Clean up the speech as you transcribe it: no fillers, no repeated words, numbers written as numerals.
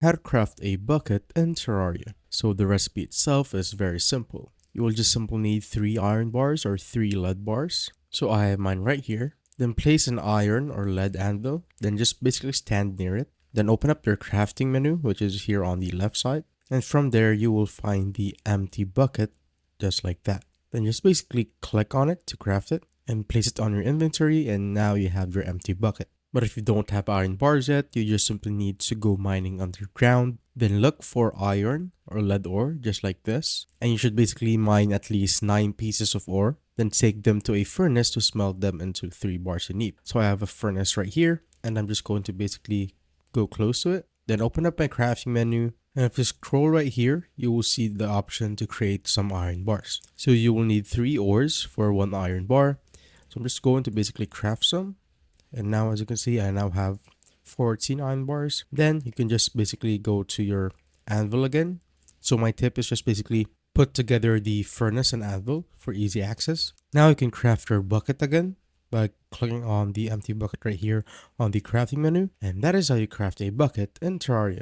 How to craft a bucket in Terraria. So the recipe itself is very simple. You will just simply need 3 iron bars or 3 lead bars. So I have mine right here. Then place an iron or lead anvil. Then just basically stand near it. Then open up your crafting menu, which is here on the left side. And from there, you will find the empty bucket, just like that. Then just basically click on it to craft it and place it on your inventory, and now you have your empty bucket. But if you don't have iron bars yet, you just simply need to go mining underground, then look for iron or lead ore, just like this. And you should basically mine at least 9 pieces of ore, then take them to a furnace to smelt them into 3 bars you need. So I have a furnace right here, and I'm just going to basically go close to it, then open up my crafting menu, and if you scroll right here, you will see the option to create some iron bars. So you will need 3 ores for 1 iron bar. So I'm just going to basically craft some. And now, as you can see, I now have 14 iron bars. Then you can just basically go to your anvil again. So my tip is just basically put together the furnace and anvil for easy access. Now you can craft your bucket again by clicking on the empty bucket right here on the crafting menu. And that is how you craft a bucket in Terraria.